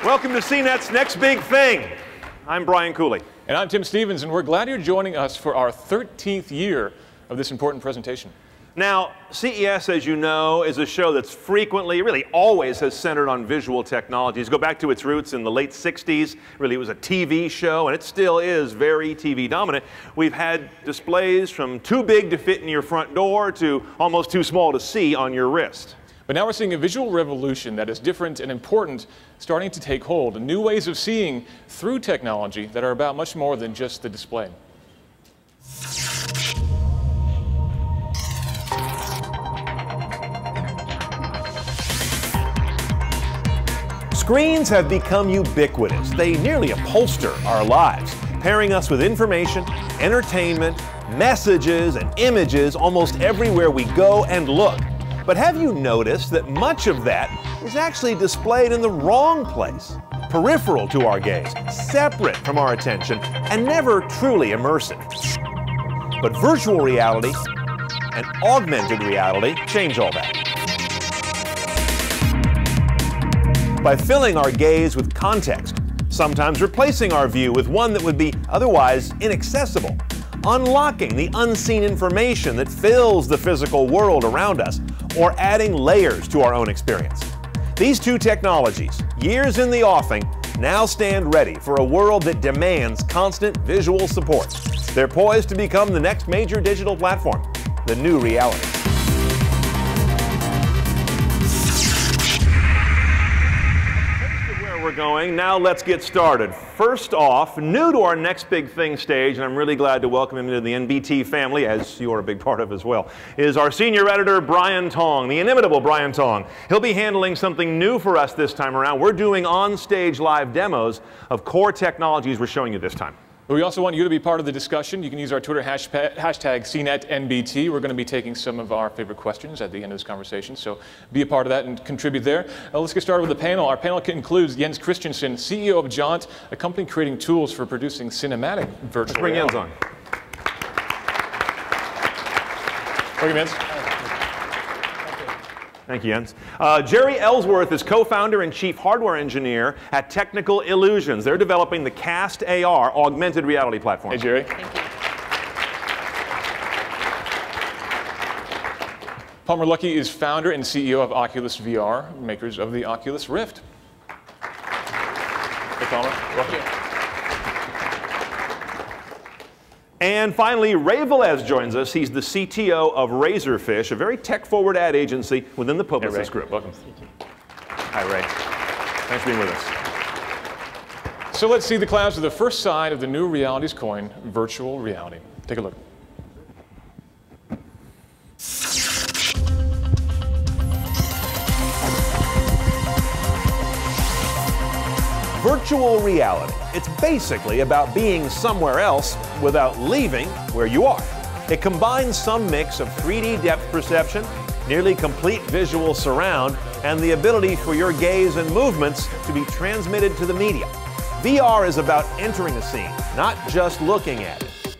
Welcome to CNET's Next Big Thing. I'm Brian Cooley. And I'm Tim Stevens, and we're glad you're joining us for our 13th year of this important presentation. Now, CES, as you know, is a show that's frequently, really always has centered on visual technologies. Go back to its roots in the late 60s. Really, it was a TV show, and it still is very TV dominant. We've had displays from too big to fit in your front door to almost too small to see on your wrist. But now we're seeing a visual revolution that is different and important starting to take hold. New ways of seeing through technology that are about much more than just the display. Screens have become ubiquitous. They nearly upholster our lives, pairing us with information, entertainment, messages, and images almost everywhere we go and look. But have you noticed that much of that is actually displayed in the wrong place? Peripheral to our gaze, separate from our attention, and never truly immersive. But virtual reality and augmented reality change all that. By filling our gaze with context, sometimes replacing our view with one that would be otherwise inaccessible, unlocking the unseen information that fills the physical world around us, or adding layers to our own experience. These two technologies, years in the offing, now stand ready for a world that demands constant visual support. They're poised to become the next major digital platform, the new reality. We're going. Now let's get started. First off, new to our Next Big Thing stage, and I'm really glad to welcome him into the NBT family, as you are a big part of as well, is our senior editor, Brian Tong, the inimitable Brian Tong. He'll be handling something new for us this time around. We're doing on-stage live demos of core technologies we're showing you this time. We also want you to be part of the discussion. You can use our Twitter hashtag CNETNBT. We're going to be taking some of our favorite questions at the end of this conversation, so be a part of that and contribute there. Let's get started with the panel. Our panel includes Jens Christensen, CEO of Jaunt, a company creating tools for producing cinematic virtual reality. Let's bring Jens on. Welcome, Jens. Thank you, Jens. Jeri Ellsworth is co-founder and chief hardware engineer at Technical Illusions. They're developing the CastAR augmented reality platform. Hey, Jeri. Thank you. Palmer Luckey is founder and CEO of Oculus VR, makers of the Oculus Rift. Hey, Palmer. Welcome. And finally, Velez joins us. He's the CTO of Razorfish, a very tech-forward ad agency within the Publicis Group. Welcome. Hi, Ray. Thanks for being with us. So let's see the clouds of the first side of the new reality's coin, virtual reality. Take a look. Virtual reality. It's basically about being somewhere else without leaving where you are. It combines some mix of 3D depth perception, nearly complete visual surround, and the ability for your gaze and movements to be transmitted to the media. VR is about entering a scene, not just looking at it.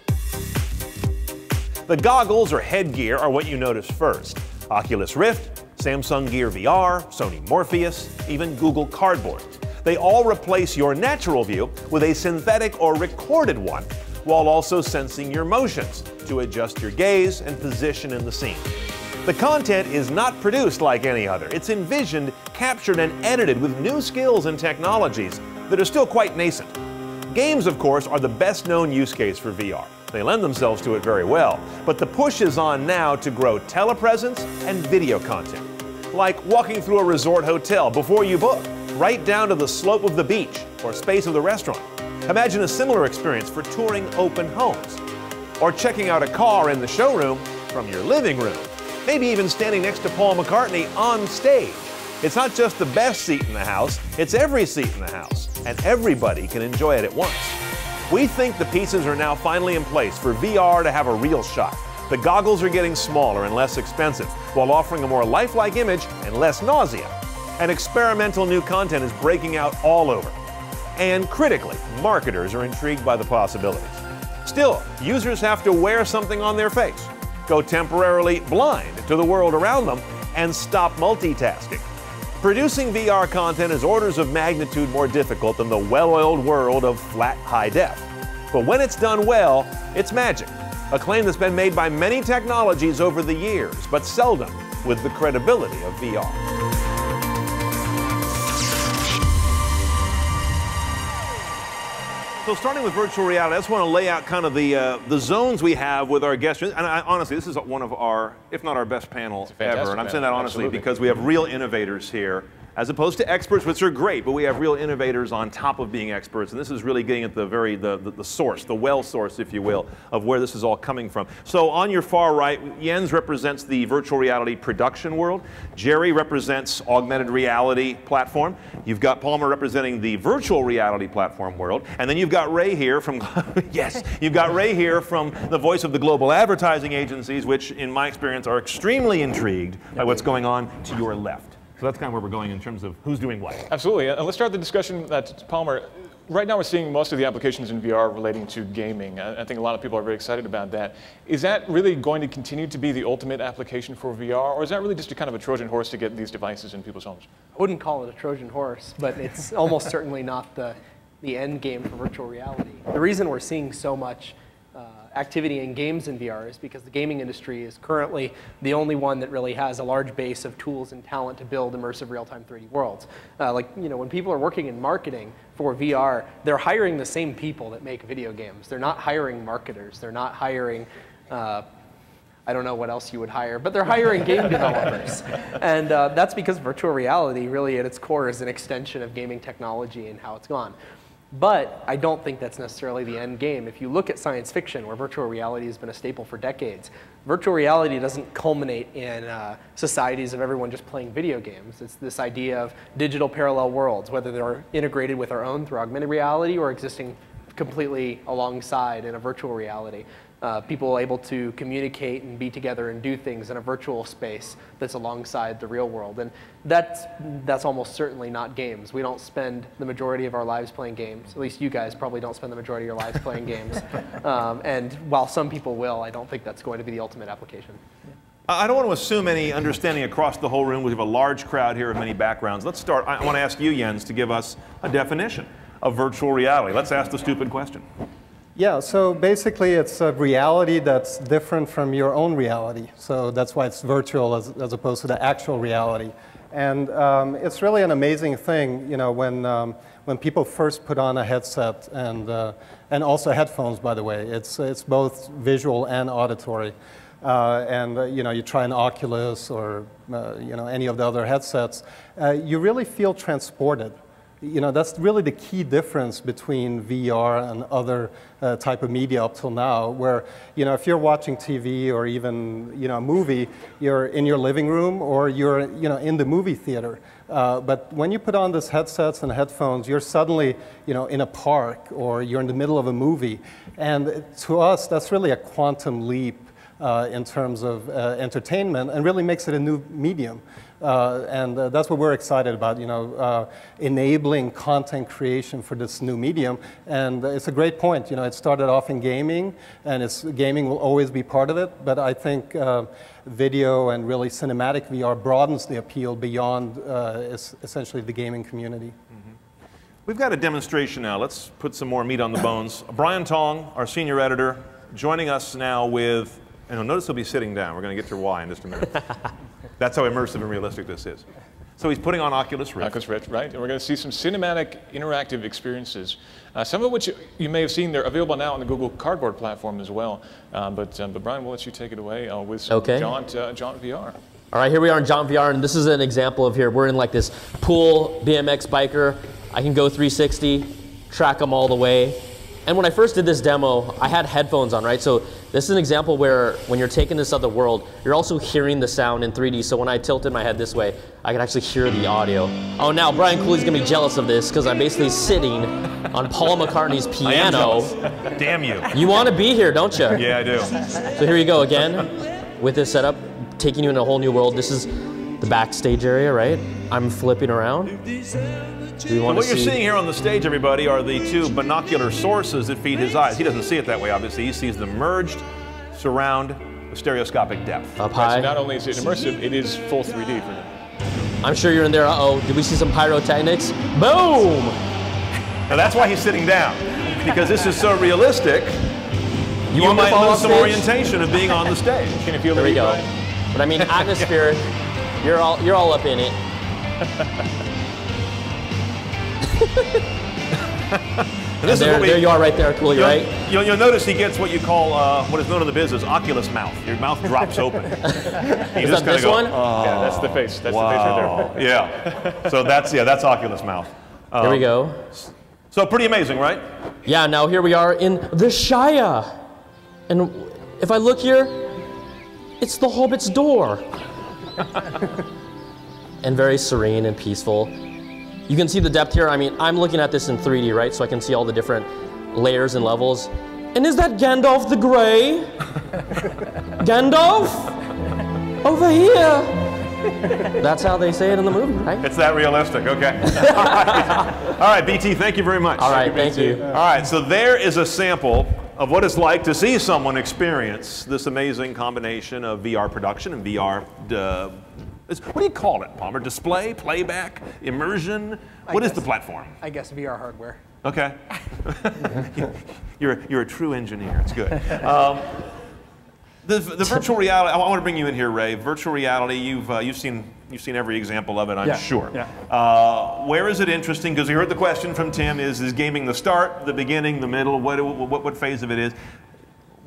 The goggles or headgear are what you notice first. Oculus Rift, Samsung Gear VR, Sony Morpheus, even Google Cardboard. They all replace your natural view with a synthetic or recorded one, while also sensing your motions to adjust your gaze and position in the scene. The content is not produced like any other. It's envisioned, captured, and edited with new skills and technologies that are still quite nascent. Games, of course, are the best known use case for VR. They lend themselves to it very well, but the push is on now to grow telepresence and video content. Like walking through a resort hotel before you book, right down to the slope of the beach or space of the restaurant. Imagine a similar experience for touring open homes, or checking out a car in the showroom from your living room, maybe even standing next to Paul McCartney on stage. It's not just the best seat in the house, it's every seat in the house, and everybody can enjoy it at once. We think the pieces are now finally in place for VR to have a real shot. The goggles are getting smaller and less expensive, while offering a more lifelike image and less nausea. And experimental new content is breaking out all over. And critically, marketers are intrigued by the possibilities. Still, users have to wear something on their face, go temporarily blind to the world around them, and stop multitasking. Producing VR content is orders of magnitude more difficult than the well-oiled world of flat high def. But when it's done well, it's magic. A claim that's been made by many technologies over the years, but seldom with the credibility of VR. So starting with virtual reality, I just want to lay out kind of the zones we have with our guests. And honestly, this is one of our, if not our best panel ever. And I'm saying that honestly because we have real innovators here, as opposed to experts, which are great, but we have real innovators on top of being experts. And this is really getting at the source, the well source, if you will, of where this is all coming from. So on your far right, Jens represents the virtual reality production world. Jeri represents augmented reality platform. You've got Palmer representing the virtual reality platform world. And then you've got Ray here from, yes, you've got Ray here from the voice of the global advertising agencies, which in my experience are extremely intrigued by what's going on to your left. So that's kind of where we're going in terms of who's doing what. Absolutely. And let's start the discussion at Palmer. Right now we're seeing most of the applications in VR relating to gaming. I think a lot of people are very excited about that. Is that really going to continue to be the ultimate application for VR, or is that really just a kind of a Trojan horse to get these devices in people's homes? I wouldn't call it a Trojan horse, but it's almost certainly not the end game for virtual reality. The reason we're seeing so much activity in games in VR is because the gaming industry is currently the only one that really has a large base of tools and talent to build immersive real-time 3D worlds. When people are working in marketing for VR, they're hiring the same people that make video games. They're not hiring marketers. They're not hiring, I don't know what else you would hire, but they're hiring game developers. And that's because virtual reality really at its core is an extension of gaming technology and how it's gone. But I don't think that's necessarily the end game. If you look at science fiction, where virtual reality has been a staple for decades, virtual reality doesn't culminate in societies of everyone just playing video games. It's this idea of digital parallel worlds, whether they're integrated with our own through augmented reality or existing completely alongside in a virtual reality. People able to communicate and be together and do things in a virtual space that's alongside the real world. And that's almost certainly not games. We don't spend the majority of our lives playing games. At least you guys probably don't spend the majority of your lives playing games. And while some people will, I don't think that's going to be the ultimate application. I don't want to assume any understanding across the whole room. We have a large crowd here of many backgrounds. Let's start. I want to ask you, Jens, to give us a definition of virtual reality. Let's ask the stupid question. Yeah, so basically it's a reality that's different from your own reality. So that's why it's virtual as opposed to the actual reality. And it's really an amazing thing, you know, when people first put on a headset and also headphones, by the way. It's both visual and auditory. You know, you try an Oculus or you know, any of the other headsets, you really feel transported. You know, that's really the key difference between VR and other type of media up till now, where, you know, if you're watching TV or even, you know, a movie, you're in your living room or you're, you know, in the movie theater. But when you put on these headsets and headphones, you're suddenly, you know, in a park or you're in the middle of a movie. And to us, that's really a quantum leap in terms of entertainment and really makes it a new medium. That's what we're excited about, you know, enabling content creation for this new medium. And it's a great point. You know, it started off in gaming, and gaming will always be part of it. But I think video and really cinematic VR broadens the appeal beyond essentially the gaming community. Mm-hmm. We've got a demonstration now. Let's put some more meat on the bones. Brian Tong, our senior editor, joining us now with, and notice he'll be sitting down. We're going to get to why in just a minute. That's how immersive and realistic this is. So he's putting on Oculus Rift. Oculus Rift, right? And we're going to see some cinematic interactive experiences. Some of which you may have seen. They're available now on the Google Cardboard platform as well. But Brian, we'll let you take it away with some Jaunt VR. All right, here we are in Jaunt VR, and this is an example of here. We're in like this pool BMX biker. I can go 360, track them all the way. And when I first did this demo, I had headphones on, right? So this is an example where when you're taking this other world, you're also hearing the sound in 3D. So when I tilted my head this way, I could actually hear the audio. Oh, now Brian Cooley's gonna be jealous of this because I'm basically sitting on Paul McCartney's piano. Damn you. You want to be here, don't you? Yeah, I do. So here you go again with this setup, taking you in a whole new world. This is the backstage area, right? I'm flipping around. What you're seeing here on the stage, everybody, are the two binocular sources that feed his eyes. He doesn't see it that way, obviously. He sees the merged surround the stereoscopic depth. Up high. So not only is it immersive, it is full 3D for him. I'm sure you're in there. Uh-oh, did we see some pyrotechnics? Boom! Now that's why he's sitting down, because this is so realistic. You want me to might fall lose off some stage? orientation of being on the stage. Can you feel There the we heat, go. Brian? But I mean, atmosphere, you're all up in it. This is what There you are right there, cool, You'll, right? you'll notice he gets what you call, what is known in the biz as Oculus mouth. Your mouth drops open. Is that this one? Yeah, that's the face. That's the face right there. Yeah. So that's Oculus mouth. There we go. So pretty amazing, right? Yeah, now here we are in the Shire. And if I look here, it's the Hobbit's door. And very serene and peaceful. You can see the depth here. I mean, I'm looking at this in 3D, right? So I can see all the different layers and levels. And is that Gandalf the Grey? Gandalf? Over here. That's how they say it in the movie, right? It's that realistic, okay. All right, BT, thank you very much. All right, thank you. All right, so there is a sample of what it's like to see someone experience this amazing combination of VR production and VR, what do you call it, Palmer? Display, playback, immersion? What is the platform? I guess VR hardware. Okay. You're a true engineer, it's good. The virtual reality, I want to bring you in here, Ray. Virtual reality, you've seen every example of it, I'm sure. Yeah. Where is it interesting? Because you heard the question from Tim: is gaming the start, the beginning, the middle? What phase of it is?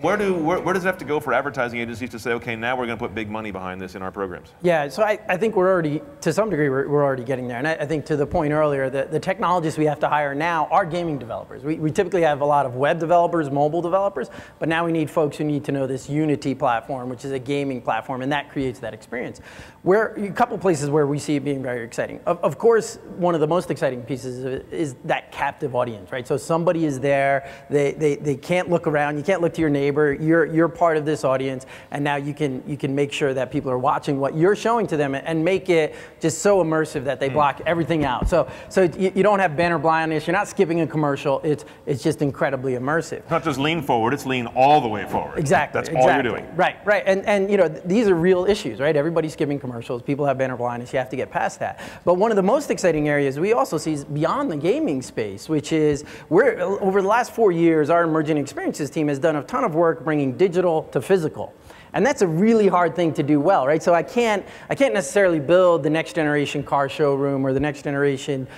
Where does it have to go for advertising agencies to say, okay, now we're going to put big money behind this in our programs? Yeah, so I think we're already, to some degree, we're already getting there. And I think to the point earlier, the technologists we have to hire now are gaming developers. We typically have a lot of web developers, mobile developers, but now we need folks who need to know this Unity platform, which is a gaming platform, and that creates that experience. A couple places where we see it being very exciting. Of course, one of the most exciting pieces of it is that captive audience, right? So somebody is there, they can't look around, you can't look to your neighbor, you're part of this audience, and now you can make sure that people are watching what you're showing to them and make it just so immersive that they block everything out. So you don't have banner blindness, you're not skipping a commercial, it's just incredibly immersive. It's not just lean forward, it's lean all the way forward. Exactly. That's all you're doing. Right. And you know, these are real issues, right? Everybody's skipping commercials, people have banner blindness, you have to get past that. But one of the most exciting areas we also see is beyond the gaming space, which is over the last 4 years, our emerging experiences team has done a ton of work bringing digital to physical. And that's a really hard thing to do well, right? So I can't necessarily build the next generation car showroom or the next generation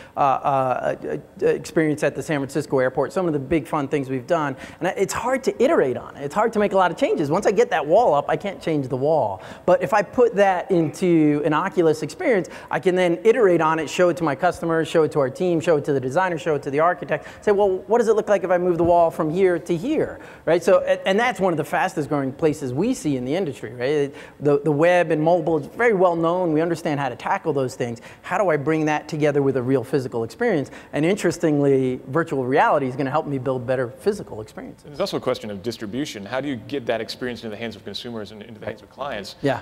experience at the San Francisco airport, some of the big fun things we've done. And it's hard to iterate on it. It's hard to make a lot of changes. Once I get that wall up, I can't change the wall. But if I put that into an Oculus experience, I can then iterate on it, show it to my customers, show it to our team, show it to the designer, show it to the architect, say, well, what does it look like if I move the wall from here to here, right? So, and that's one of the fastest growing places we see in the industry, right? The web and mobile is very well known. We understand how to tackle those things. How do I bring that together with a real physical experience? And interestingly, virtual reality is going to help me build better physical experiences. There's also a question of distribution. How do you get that experience into the hands of consumers and into the hands of clients? Yeah.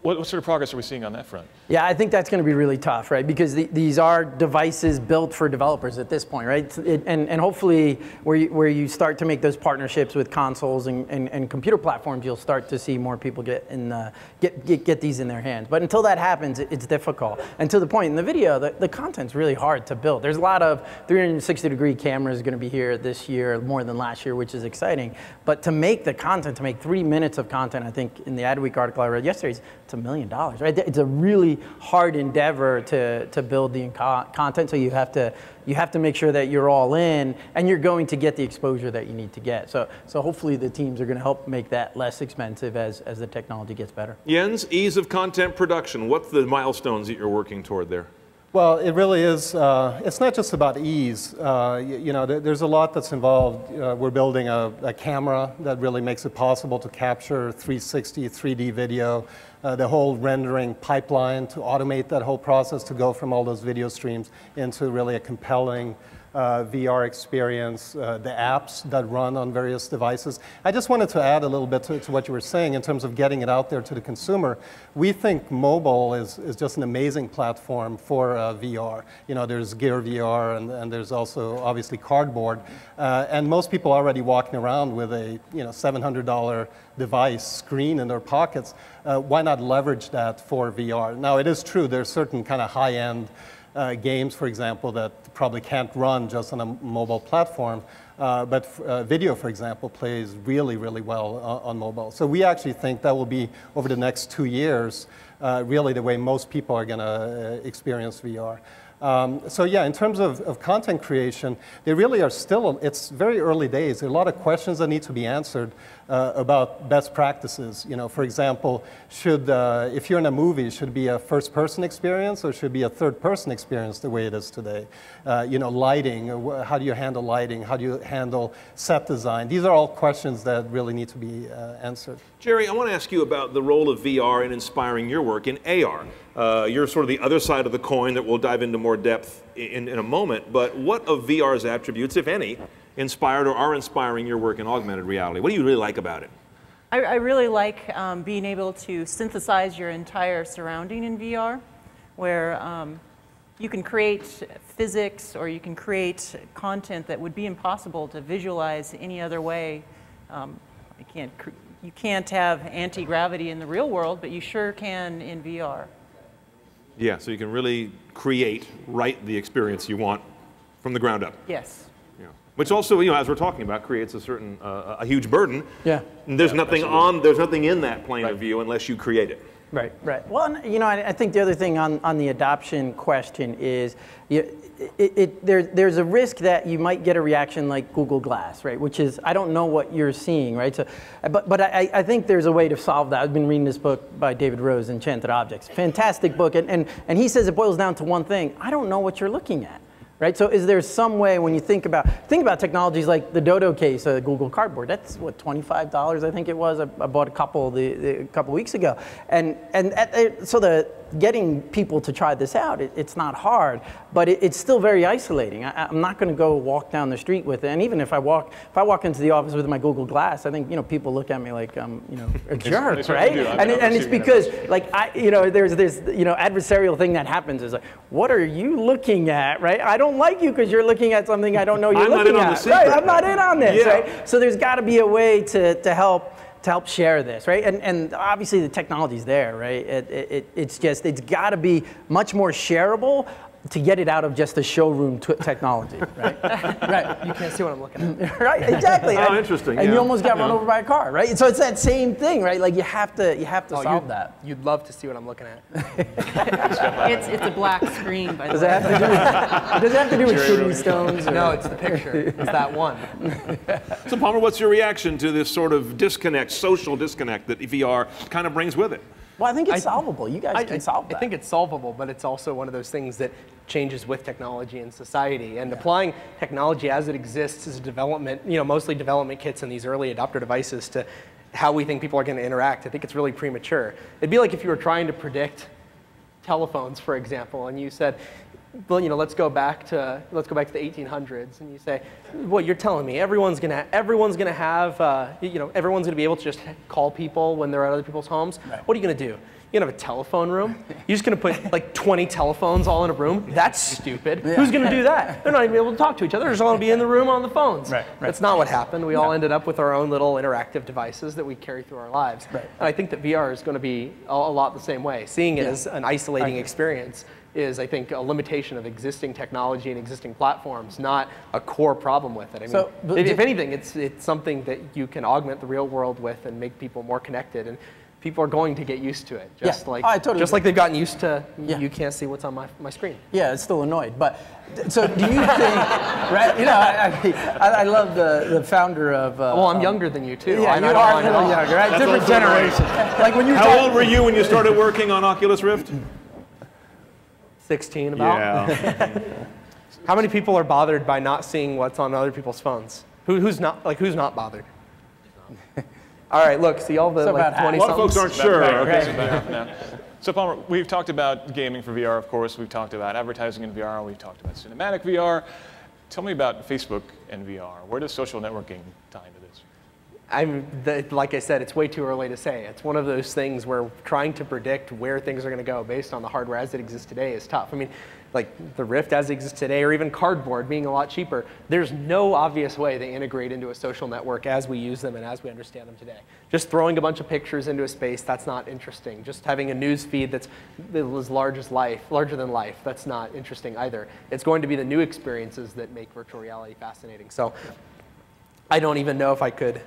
What sort of progress are we seeing on that front? Yeah, I think that's going to be really tough, right? Because these are devices built for developers at this point, right? And hopefully, where you start to make those partnerships with consoles and computer platforms, you'll start to see more people get these in their hands. But until that happens, it's difficult. And to the point in the video, the content's really hard to build. There's a lot of 360-degree cameras going to be here this year, more than last year, which is exciting. But to make the content, to make 3 minutes of content, I think in the Adweek article I read yesterday, it's $1 million, right? It's a really hard endeavor to build the content. So you have to make sure that you're all in, and you're going to get the exposure that you need to get. So hopefully the teams are going to help make that less expensive as the technology gets better. Jens, ease of content production. What's the milestones that you're working toward there? Well, it really is, it's not just about ease. You know, there's a lot that's involved. We're building a camera that really makes it possible to capture 360, 3D video, the whole rendering pipeline to automate that whole process to go from all those video streams into really a compelling VR experience, the apps that run on various devices. I just wanted to add a little bit to what you were saying in terms of getting it out there to the consumer. We think mobile is just an amazing platform for VR. You know, there's Gear VR and there's also obviously Cardboard. And most people already walking around with a $700 device screen in their pockets. Why not leverage that for VR? Now, it is true, there's certain kind of high-end games, for example, that probably can't run just on a mobile platform. But video, for example, plays really, really well on mobile. So we actually think that will be, over the next 2 years, really the way most people are going to experience VR. So yeah, in terms of content creation, they really are still, it's very early days. There are a lot of questions that need to be answered about best practices. You know, for example, if you're in a movie, should it be a first-person experience or should it be a third-person experience the way it is today? You know, lighting, how do you handle lighting? How do you handle set design? These are all questions that really need to be answered. Jeri, I want to ask you about the role of VR in inspiring your work in AR. You're sort of the other side of the coin that we'll dive into more depth in a moment, but what of VR's attributes, if any, inspired or are inspiring your work in augmented reality? What do you really like about it? I really like being able to synthesize your entire surrounding in VR, where you can create physics or you can create content that would be impossible to visualize any other way. You can't have anti-gravity in the real world, but you sure can in VR. Yeah, so you can really write the experience you want from the ground up. Yes. Yeah. Which also, you know, as we're talking about, creates a certain, a huge burden. Yeah. And there's nothing there's nothing in that plane of view unless you create it. Right, right. Well, you know, I think the other thing on the adoption question is, there's a risk that you might get a reaction like Google Glass, right? Which is, I don't know what you're seeing, right? So, but I think there's a way to solve that. I've been reading this book by David Rose, Enchanted Objects. Fantastic book, and he says it boils down to one thing. I don't know what you're looking at. Right? So is there some way when you think about technologies like the Dodo case, Google Cardboard, that's what, $25 I think it was. I bought a couple a couple weeks ago. So getting people to try this out, it's not hard, but it's still very isolating. I'm not going to go walk down the street with it. And even if I walk into the office with my Google Glass, I think, you know, people look at me like I'm, you know, a jerk, right? And it's because like there's this, you know, adversarial thing that happens is like, what are you looking at, right? I don't like you because you're looking at something I don't know you're looking at. Right? I'm not in on this, right? So there's got to be a way to help share this, right? And obviously the technology's there, right? It's got to be much more shareable to get it out of just the showroom technology, right? Right. You can't see what I'm looking at. Right. Exactly. Oh, interesting. And you almost got run over by a car, right? So it's that same thing, right? Like you have to solve that. You'd love to see what I'm looking at. It's a black screen, by the way. Does it have to do with kidney stones? No, it's the picture. It's that one. So Palmer, what's your reaction to this sort of disconnect, social disconnect that VR kind of brings with it? Well, I think it's solvable. You guys can solve that. I think it's solvable, but it's also one of those things that changes with technology and society. And applying technology as it exists as a development, you know, mostly development kits and these early adopter devices to how we think people are going to interact, I think it's really premature. It'd be like if you were trying to predict telephones, for example, and you said, well, you know, let's go back to the 1800s, and you say, well, you're telling me everyone's gonna have, you know, everyone's gonna be able to just call people when they're at other people's homes. Right. What are you gonna do? You're gonna have a telephone room? You're just gonna put like 20 telephones all in a room? That's stupid. Yeah. Who's gonna do that? They're not even able to talk to each other. They're just all gonna be in the room on the phones. Right. That's not what happened. We all ended up with our own little interactive devices that we carry through our lives. Right. And I think that VR is gonna be a lot the same way. Seeing it as an isolating experience is, I think, a limitation of existing technology and existing platforms, not a core problem with it. I mean, if anything, it's something that you can augment the real world with and make people more connected. And people are going to get used to it, just like they've gotten used to you can't see what's on my screen. Yeah, it's still annoyed. But so do you think? Right? You know, I love the founder of. Well, I'm younger than you too. Yeah, you are a little younger, right? Different generation. Like when you. How old were you when you started working on Oculus Rift? 16 about. Yeah. How many people are bothered by not seeing what's on other people's phones? Who's not bothered? All right, look, see all the like 20 a lot of folks aren't sure. Okay. So Palmer, we've talked about gaming for VR, of course. We've talked about advertising in VR. We've talked about cinematic VR. Tell me about Facebook and VR. Where does social networking tie into this? Like I said, it's way too early to say. It's one of those things where trying to predict where things are going to go based on the hardware as it exists today is tough. I mean, like the Rift as it exists today, or even cardboard being a lot cheaper, there's no obvious way they integrate into a social network as we use them and as we understand them today. Just throwing a bunch of pictures into a space, that's not interesting. Just having a news feed that's as larger than life, that's not interesting either. It's going to be the new experiences that make virtual reality fascinating. So I don't even know if I could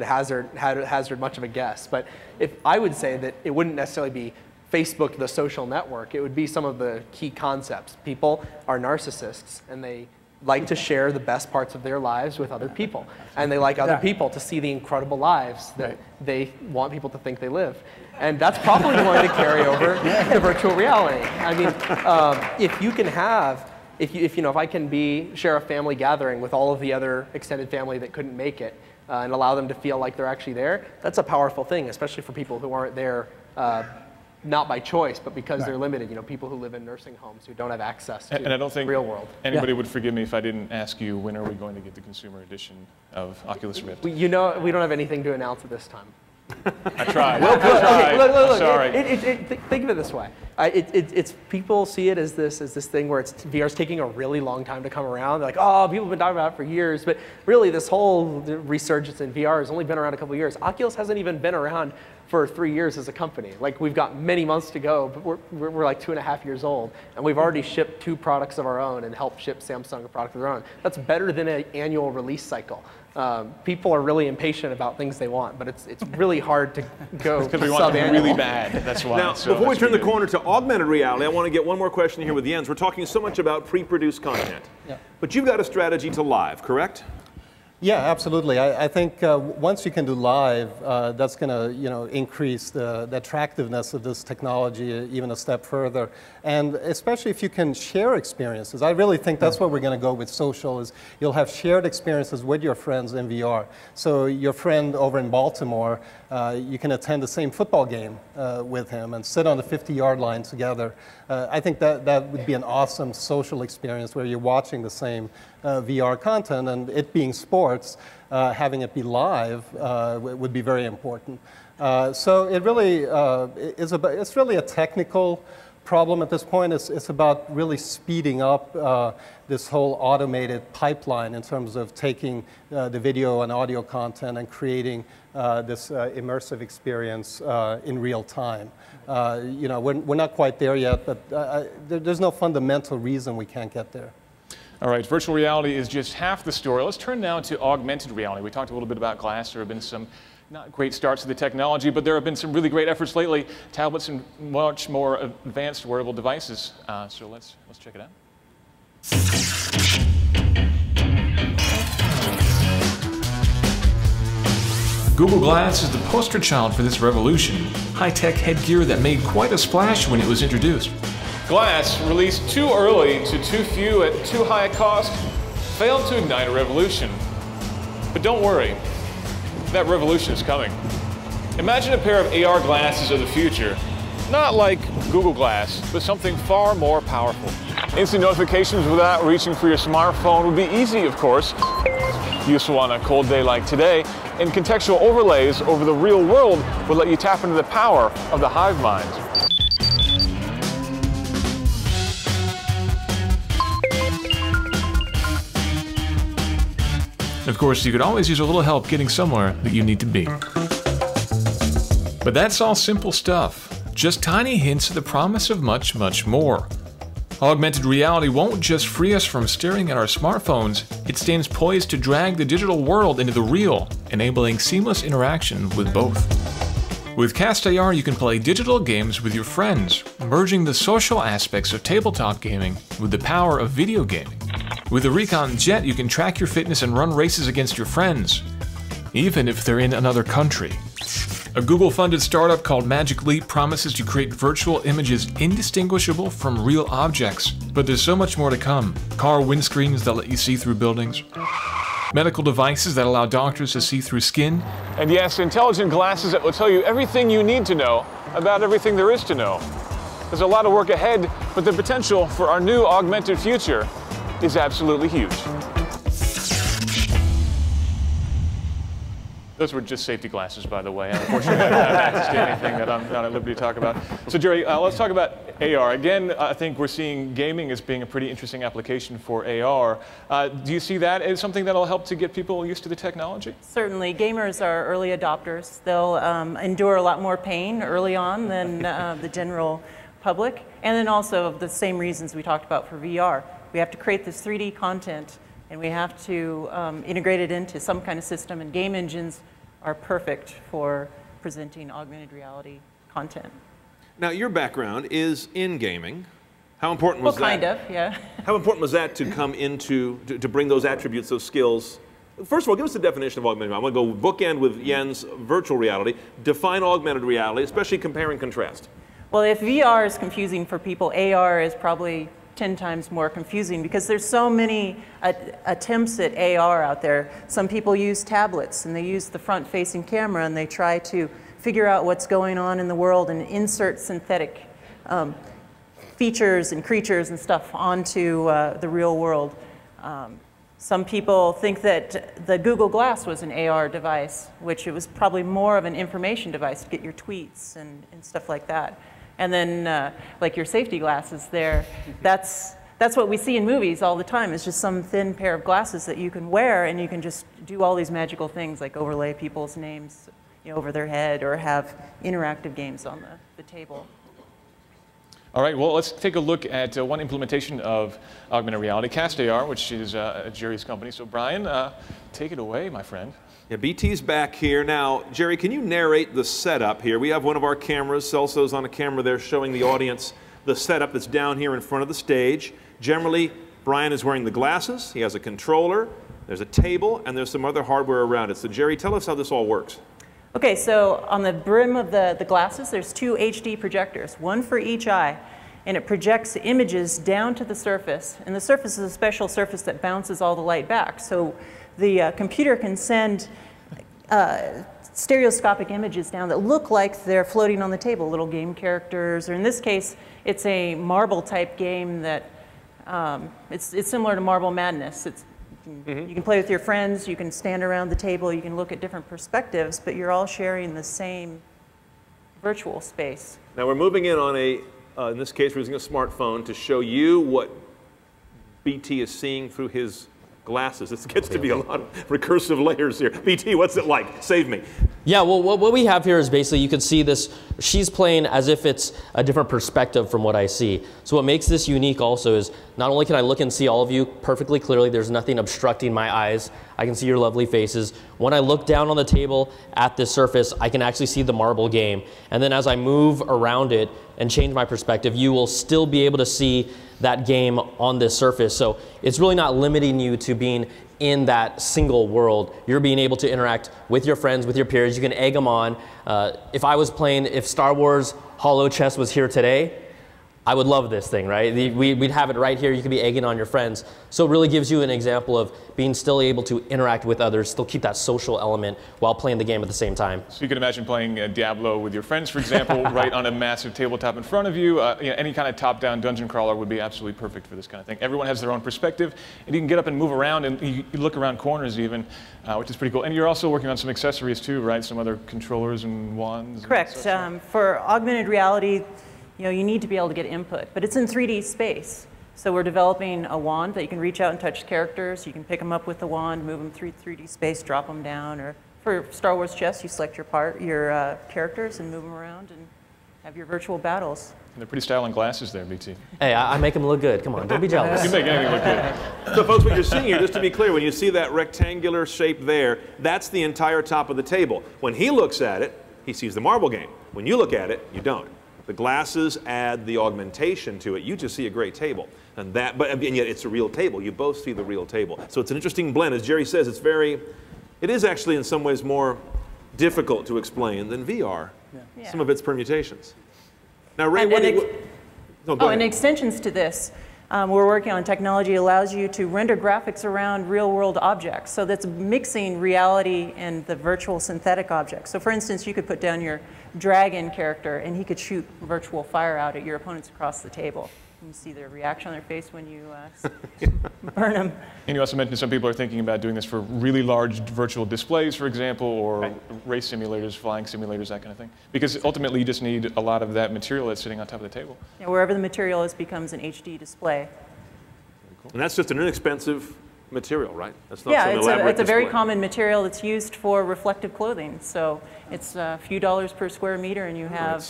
hazard much of a guess, but if I would say that it wouldn't necessarily be Facebook, the social network, it would be some of the key concepts. People are narcissists, and they like to share the best parts of their lives with other people. And they like other people to see the incredible lives that they want people to think they live. And that's probably going to carry over to virtual reality. I mean, if you can have, if I can share a family gathering with all of the other extended family that couldn't make it, and allow them to feel like they're actually there, that's a powerful thing, especially for people who aren't there not by choice, but because they're limited. You know, people who live in nursing homes who don't have access to and I don't think real world. Anybody would forgive me if I didn't ask you, when are we going to get the consumer edition of Oculus Rift? We don't have anything to announce at this time. I tried. Okay, look. Sorry. Think of it this way. It's people see it as this thing where VR's taking a really long time to come around. They're like, oh, people have been talking about it for years. But really, this whole resurgence in VR has only been around a couple of years. Oculus hasn't even been around for 3 years as a company. Like, we've got many months to go, but we're like 2.5 years old, and we've already shipped 2 products of our own and helped ship Samsung a product of their own. That's better than an annual release cycle. People are really impatient about things they want, but it's really hard to go because we want them really bad. That's why. Now, before we turn the corner to augmented reality, I want to get one more question here with Jens. We're talking so much about pre-produced content, but you've got a strategy to live, correct? Yeah, absolutely. I think once you can do live, that's going to increase the attractiveness of this technology even a step further. And especially if you can share experiences. I really think that's what we're going to go with social, is you'll have shared experiences with your friends in VR. So your friend over in Baltimore, you can attend the same football game with him and sit on the 50-yard line together. I think that would be an awesome social experience where you're watching the same VR content, and it being sports, having it be live would be very important. So it really it's really a technical problem at this point. It's about really speeding up this whole automated pipeline in terms of taking the video and audio content and creating this immersive experience in real time. We're not quite there yet, but there's no fundamental reason we can't get there. All right, virtual reality is just half the story. Let's turn now to augmented reality. We talked a little bit about glass. There have been some not great starts to the technology, but there have been some really great efforts lately. Tablets and much more advanced wearable devices. So let's check it out. Google Glass is the poster child for this revolution. High-tech headgear that made quite a splash when it was introduced. Glass, released too early to too few at too high a cost, failed to ignite a revolution. But don't worry, that revolution is coming. Imagine a pair of AR glasses of the future, not like Google Glass, but something far more powerful. Instant notifications without reaching for your smartphone would be easy, of course, useful on a cold day like today, and contextual overlays over the real world would let you tap into the power of the hive mind. Of course, you could always use a little help getting somewhere that you need to be. But that's all simple stuff, just tiny hints of the promise of much, much more. Augmented reality won't just free us from staring at our smartphones, it stands poised to drag the digital world into the real, enabling seamless interaction with both. With CastAR, you can play digital games with your friends, merging the social aspects of tabletop gaming with the power of video gaming. With the Recon Jet, you can track your fitness and run races against your friends, even if they're in another country. A Google-funded startup called Magic Leap promises to create virtual images indistinguishable from real objects, but there's so much more to come. Car windscreens that let you see through buildings, medical devices that allow doctors to see through skin, and yes, intelligent glasses that will tell you everything you need to know about everything there is to know. There's a lot of work ahead, but the potential for our new augmented future is absolutely huge. Those were just safety glasses, by the way. Unfortunately, I don't have access to anything that I'm not at liberty to talk about. So, Jeri, let's talk about AR. Again, I think we're seeing gaming as being a pretty interesting application for AR. Do you see that as something that will help to get people used to the technology? Certainly. Gamers are early adopters. They'll endure a lot more pain early on than the general public. And then also, the same reasons we talked about for VR. We have to create this 3D content, and we have to integrate it into some kind of system, and game engines are perfect for presenting augmented reality content. Now, your background is in gaming. How important was that? Well, kind of, yeah. How important was that to come into, to bring those attributes, those skills? First of all, give us the definition of augmented reality. I'm going to go bookend with Jens' virtual reality. Define augmented reality, especially compare and contrast. Well, if VR is confusing for people, AR is probably 10 times more confusing because there's so many attempts at AR out there. Some people use tablets and they use the front-facing camera and they try to figure out what's going on in the world and insert synthetic features and creatures and stuff onto the real world. Some people think that the Google Glass was an AR device, which it was probably more of an information device to get your tweets and stuff like that. And then, like your safety glasses there, that's what we see in movies all the time. It's just some thin pair of glasses that you can wear, and you can just do all these magical things, like overlay people's names over their head, or have interactive games on the table. All right, well, let's take a look at one implementation of augmented reality, CastAR, which is Jeri's company. So, Brian, take it away, my friend. Yeah, BT's back here. Now, Jeri, can you narrate the setup here? We have one of our cameras, Celso's on a camera there, showing the audience the setup that's down here in front of the stage. Generally, Brian is wearing the glasses, he has a controller, there's a table, and there's some other hardware around it. So, Jeri, tell us how this all works. Okay, so on the brim of the glasses, there's 2 HD projectors, one for each eye, and it projects images down to the surface. And the surface is a special surface that bounces all the light back. So the computer can send stereoscopic images down that look like they're floating on the table, little game characters, or in this case, it's a marble type game that it's similar to Marble Madness. You can play with your friends, you can stand around the table, you can look at different perspectives, but you're all sharing the same virtual space. Now we're moving in on in this case, we're using a smartphone to show you what BT is seeing through his glasses. This gets to be a lot of recursive layers here. BT, what's it like? Save me. Yeah, well, what we have here is basically you can see this. She's playing as if it's a different perspective from what I see. So what makes this unique also is not only can I look and see all of you perfectly clearly, there's nothing obstructing my eyes. I can see your lovely faces. When I look down on the table at this surface, I can actually see the marble game. And then as I move around it and change my perspective, you will still be able to see that game on this surface. So it's really not limiting you to being in that single world. You're being able to interact with your friends, with your peers. You can egg them on. If Star Wars Holo Chess was here today, I would love this thing, right? We'd have it right here. You could be egging on your friends. So it really gives you an example of being still able to interact with others, still keep that social element while playing the game at the same time. So you can imagine playing Diablo with your friends, for example, right on a massive tabletop in front of you. Any kind of top-down dungeon crawler would be absolutely perfect for this kind of thing. Everyone has their own perspective, and you can get up and move around, and you look around corners even, which is pretty cool. And you're also working on some accessories too, right? Some other controllers and wands. Correct. For augmented reality, you need to be able to get input, but it's in 3D space. So we're developing a wand that you can reach out and touch characters. You can pick them up with the wand, move them through 3D space, drop them down. Or for Star Wars Chess, you select your characters and move them around and have your virtual battles. And they're pretty styling glasses there, BT. Hey, I make them look good. Come on, don't be jealous. You make anything look good. So folks, what you're seeing here, just to be clear, when you see that rectangular shape there, that's the entire top of the table. When he looks at it, he sees the marble game. When you look at it, you don't. The glasses add the augmentation to it. You just see a great table. And yet it's a real table. You both see the real table. So it's an interesting blend. As Jeri says, it is actually in some ways more difficult to explain than VR, some of its permutations. Now, Ray, and extensions to this. We're working on technology that allows you to render graphics around real-world objects. So that's mixing reality and the virtual synthetic objects. So for instance, you could put down your dragon character, and he could shoot virtual fire out at your opponents across the table. You see their reaction on their face when you burn them. And you also mentioned some people are thinking about doing this for really large virtual displays, for example, or race simulators, flying simulators, that kind of thing. Because ultimately, you just need a lot of that material that's sitting on top of the table. Yeah, wherever the material is becomes an HD display. And that's just an inexpensive material, right? That's not Yeah, some elaborate it's a very display. common material that's used for reflective clothing. So it's a few dollars per square meter, and you have...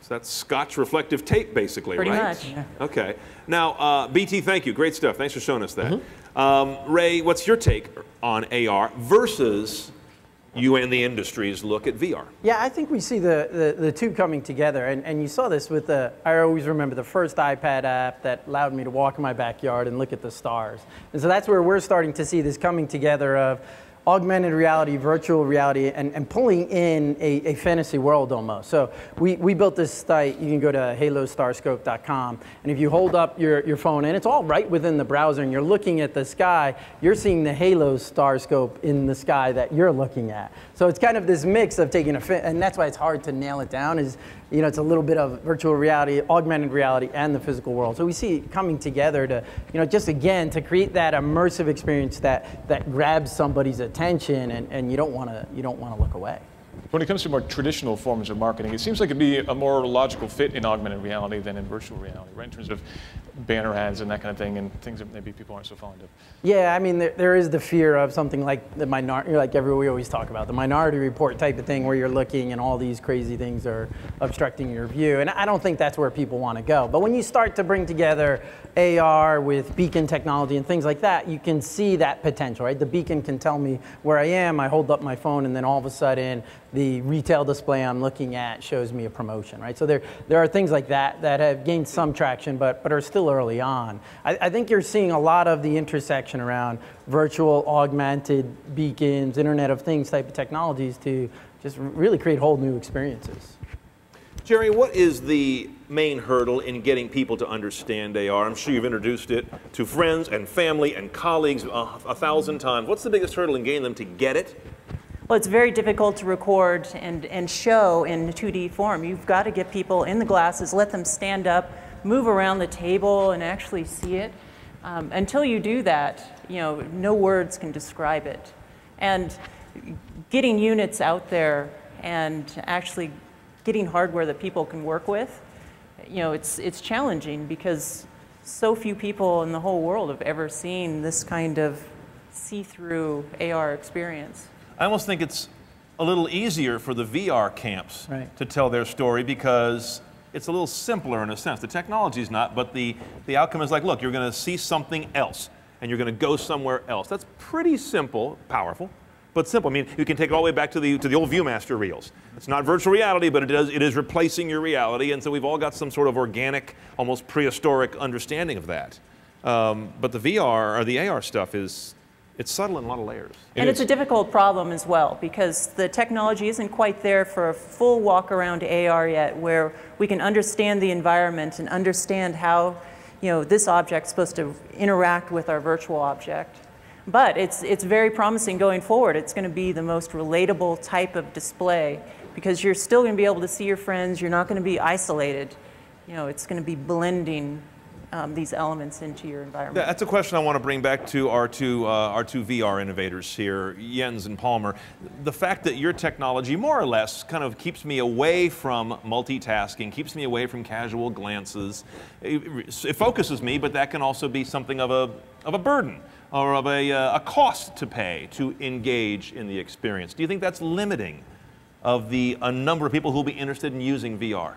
That's Scotch reflective tape, basically, Pretty right? much. Yeah. Okay. Now, BT, thank you. Great stuff. Thanks for showing us that. Ray, what's your take on AR versus you and the industry's look at VR? Yeah, I think we see the two coming together, and you saw this with I always remember the first iPad app that allowed me to walk in my backyard and look at the stars. And so that's where we're starting to see this coming together of augmented reality, virtual reality, and pulling in a fantasy world almost. So we built this site. You can go to halostarscope.com, and if you hold up your phone, and it's all right within the browser, and you're looking at the sky, you're seeing the Halo Starscope in the sky that you're looking at. So it's kind of this mix of taking and that's why it's hard to nail it down, is, you know, it's a little bit of virtual reality, augmented reality, and the physical world. So we see it coming together to, you know, just again, to create that immersive experience that grabs somebody's attention, and you don't want to look away. When it comes to more traditional forms of marketing, it seems like it'd be a more logical fit in augmented reality than in virtual reality, right? In terms of banner ads and that kind of thing, and things that maybe people aren't so fond of. Yeah, I mean, there is the fear of something like the minority, like we always talk about, the Minority Report type of thing, where you're looking and all these crazy things are obstructing your view. And I don't think that's where people want to go. But when you start to bring together AR with beacon technology and things like that, you can see that potential, right? The beacon can tell me where I am. I hold up my phone, and then all of a sudden, the retail display I'm looking at shows me a promotion, right? So there are things like that that have gained some traction, but are still early on. I think you're seeing a lot of the intersection around virtual, augmented, beacons, Internet of Things type of technologies to just really create whole new experiences. Jeri, what is the main hurdle in getting people to understand AR? I'm sure you've introduced it to friends and family and colleagues 1,000 times. What's the biggest hurdle in getting them to get it? Well, it's very difficult to record and show in 2D form. You've got to get people in the glasses, let them stand up, move around the table, and actually see it. Until you do that, you know, no words can describe it. And getting units out there and actually getting hardware that people can work with, you know, it's challenging because so few people in the whole world have ever seen this kind of see-through AR experience. I almost think it's a little easier for the VR camps to tell their story because it's a little simpler in a sense. The technology's not, but the outcome is like, look, you're going to see something else, and you're going to go somewhere else. That's pretty simple, powerful, but simple. I mean, you can take it all the way back to the old ViewMaster reels. It's not virtual reality, but it is replacing your reality, and so we've all got some sort of organic, almost prehistoric understanding of that. But the VR, or the AR stuff it's subtle in a lot of layers. And it's a difficult problem as well because the technology isn't quite there for a full walk around AR yet where we can understand the environment and understand how, you know, this object's supposed to interact with our virtual object. But it's very promising going forward. It's going to be the most relatable type of display because you're still going to be able to see your friends. You're not going to be isolated. You know, it's going to be blending these elements into your environment. That's a question I want to bring back to our two VR innovators here, Jens and Palmer. The fact that your technology more or less kind of keeps me away from multitasking, keeps me away from casual glances. It focuses me, but that can also be something of a burden or of a cost to pay to engage in the experience. Do you think that's limiting of a number of people who will be interested in using VR?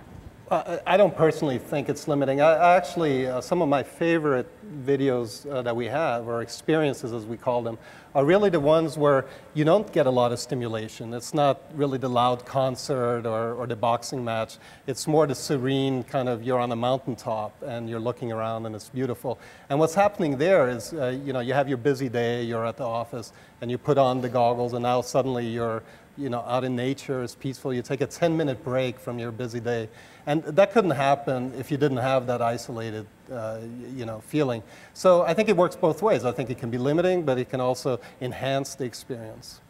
I don't personally think it's limiting. I actually, some of my favorite videos that we have, or experiences as we call them, are really the ones where you don't get a lot of stimulation. It's not really the loud concert or the boxing match. It's more the serene kind of, you're on a mountaintop and you're looking around and it's beautiful. And what's happening there is, you know, you have your busy day, you're at the office, and you put on the goggles, and now suddenly you're, you know, out in nature, it's peaceful. You take a 10-minute break from your busy day. And that couldn't happen if you didn't have that isolated, you know, feeling. So I think it works both ways. I think it can be limiting, but it can also enhance the experience.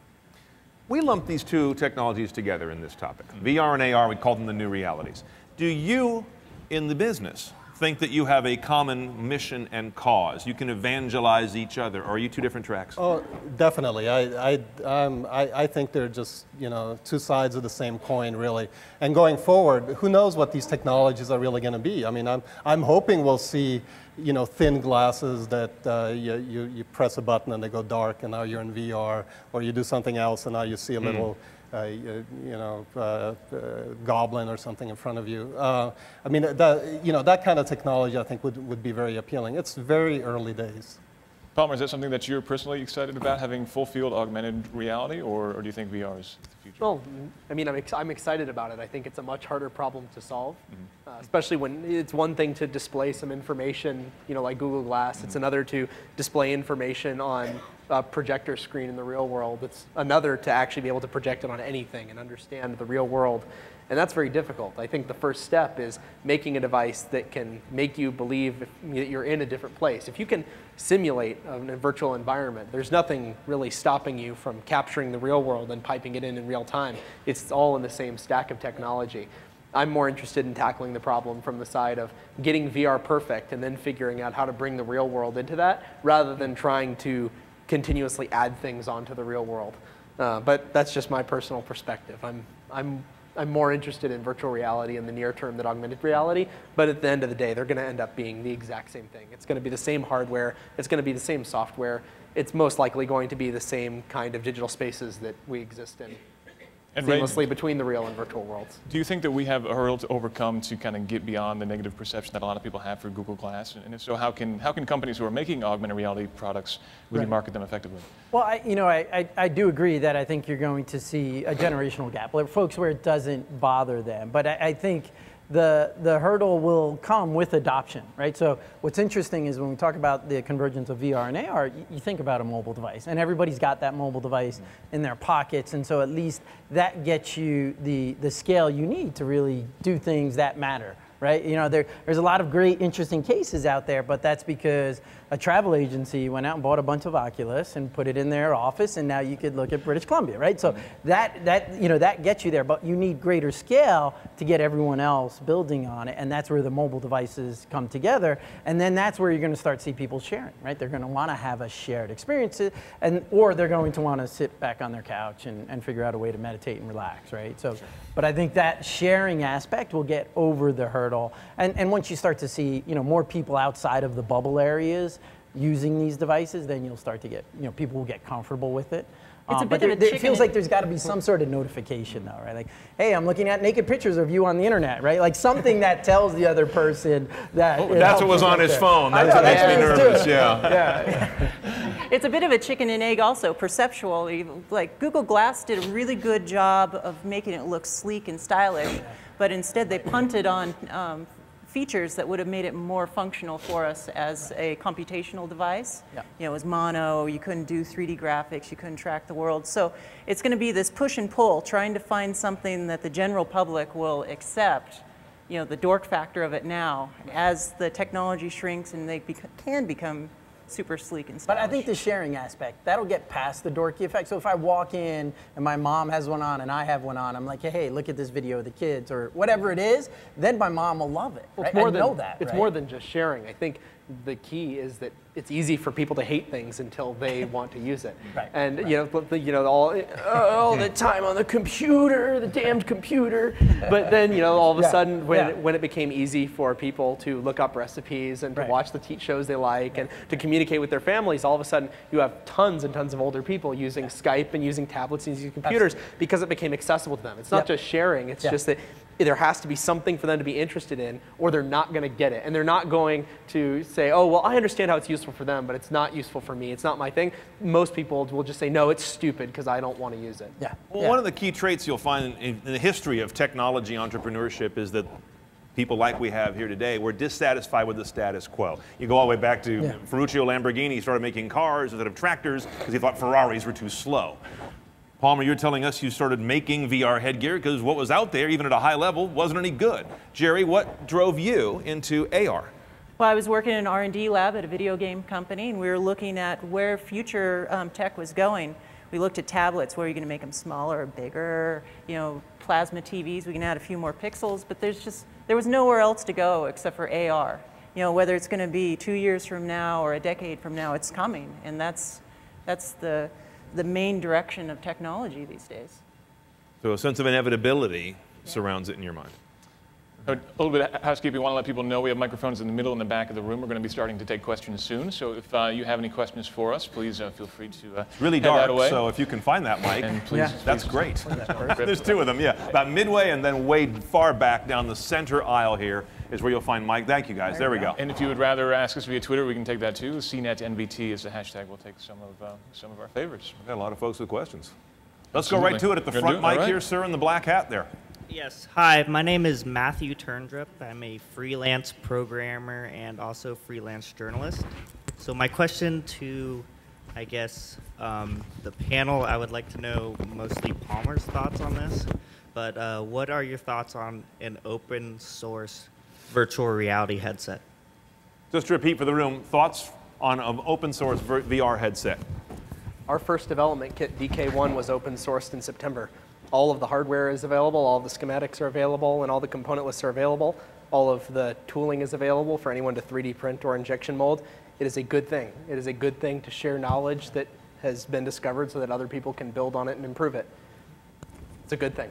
We lump these two technologies together in this topic. VR and AR, we call them the new realities. Do you, in the business, think that you have a common mission and cause? You can evangelize each other, or are you two different tracks? Oh, definitely. I think they're just, you know, two sides of the same coin, really. And going forward, who knows what these technologies are really going to be? I mean, I'm hoping we'll see, you know, thin glasses that you press a button and they go dark, and now you're in VR, or you do something else and now you see a little. Goblin or something in front of you. I mean, that kind of technology I think would be very appealing. It's very early days. Palmer, is that something that you're personally excited about, having full field augmented reality, or do you think VR is the future? Well, I mean, I'm excited about it. I think it's a much harder problem to solve, especially when it's one thing to display some information, you know, like Google Glass. It's another to display information on a projector screen in the real world. It's another to actually be able to project it on anything and understand the real world. And that's very difficult. I think the first step is making a device that can make you believe that you're in a different place. If you can simulate a virtual environment, there's nothing really stopping you from capturing the real world and piping it in real time. It's all in the same stack of technology. I'm more interested in tackling the problem from the side of getting VR perfect and then figuring out how to bring the real world into that, rather than trying to continuously add things onto the real world. But that's just my personal perspective. I'm more interested in virtual reality in the near term than augmented reality, but at the end of the day, they're going to end up being the exact same thing. It's going to be the same hardware, it's going to be the same software, it's most likely going to be the same kind of digital spaces that we exist in. And seamlessly between the real and virtual worlds. Do you think that we have a hurdle to overcome to kind of get beyond the negative perception that a lot of people have for Google Glass? And if so, how can companies who are making augmented reality products really market them effectively? Well, I do agree that I think you're going to see a generational gap, like folks where it doesn't bother them. But I think the hurdle will come with adoption, right? So what's interesting is when we talk about the convergence of VR and AR, you think about a mobile device, and everybody's got that mobile device in their pockets, and so at least that gets you the scale you need to really do things that matter, right? You know, there's a lot of great, interesting cases out there, but that's because a travel agency went out and bought a bunch of Oculus and put it in their office, and now you could look at British Columbia, right? So that gets you there, but you need greater scale to get everyone else building on it, and that's where the mobile devices come together, and then that's where you're going to start to see people sharing, right? They're going to want to have a shared experience, or they're going to want to sit back on their couch and figure out a way to meditate and relax, right? So, but I think that sharing aspect will get over the hurdle, and once you start to see, you know, more people outside of the bubble areas using these devices, then you'll start to get, you know, people will get comfortable with it. It's a bit but of a it feels like there's got to be some sort of notification, though, right? Like, hey, I'm looking at naked pictures of you on the internet, right? Like something that tells the other person that. That's what was on his phone. That's what makes me nervous. Yeah. It's a bit of a chicken and egg also, perceptually. Like Google Glass did a really good job of making it look sleek and stylish, but instead they punted on features that would have made it more functional for us as a computational device. Yeah. You know, it was mono, you couldn't do 3D graphics, you couldn't track the world. So it's going to be this push and pull, trying to find something that the general public will accept, you know, the dork factor of it now. As the technology shrinks and they can become super sleek and stylish. But I think the sharing aspect, that'll get past the dorky effect. So if I walk in and my mom has one on and I have one on, I'm like, hey, look at this video of the kids or whatever it is, then my mom will love it. Well, right? It's more than just sharing. I think the key is that it's easy for people to hate things until they want to use it. Right. And all the time on the computer, the damned computer. But then all of a sudden, when it became easy for people to look up recipes and to watch the shows they like and to communicate with their families, all of a sudden you have tons and tons of older people using Skype and using tablets and using computers because it became accessible to them. It's not just sharing. It's just that there has to be something for them to be interested in, or they're not going to get it. And they're not going to say, oh, well, I understand how it's useful for them, but it's not useful for me. It's not my thing. Most people will just say, no, it's stupid because I don't want to use it. Yeah. Well, one of the key traits you'll find in the history of technology entrepreneurship is that people like we have here today, we're dissatisfied with the status quo. You go all the way back to Ferruccio Lamborghini started making cars instead of tractors because he thought Ferraris were too slow. Palmer, you're telling us you started making VR headgear because what was out there, even at a high level, wasn't any good. Jeri, what drove you into AR? Well, I was working in an R&D lab at a video game company, and we were looking at where future tech was going. We looked at tablets. Where are you going to make them smaller or bigger? Plasma TVs, we can add a few more pixels, but there's there was nowhere else to go except for AR. You know, whether it's going to be 2 years from now or a decade from now, it's coming, and that's the main direction of technology these days. So a sense of inevitability surrounds it in your mind. A little bit of housekeeping. I want to let people know we have microphones in the middle and the back of the room. We're going to be starting to take questions soon. So if you have any questions for us, please feel free to really head dark, that away. so if you can find that mic, and please, that's great. There's two of them, yeah. About midway and then way far back down the center aisle here is where you'll find Mike. Thank you, guys. There we go. And if you would rather ask us via Twitter, we can take that too. CNET NBT is the hashtag. We'll take some of our favorites. We've got a lot of folks with questions. Let's go right to it at the front mic here, sir, in the black hat there. Yes. Hi, my name is Matthew Turndrip. I'm a freelance programmer and also freelance journalist. So my question to, I guess, the panel, I would like to know mostly Palmer's thoughts on this. But what are your thoughts on an open source virtual reality headset? Just to repeat for the room, thoughts on an open source VR headset. Our first development kit, DK1, was open sourced in September. All of the hardware is available, all of the schematics are available, and all the component lists are available. All of the tooling is available for anyone to 3D print or injection mold. It is a good thing. It is a good thing to share knowledge that has been discovered so that other people can build on it and improve it. It's a good thing.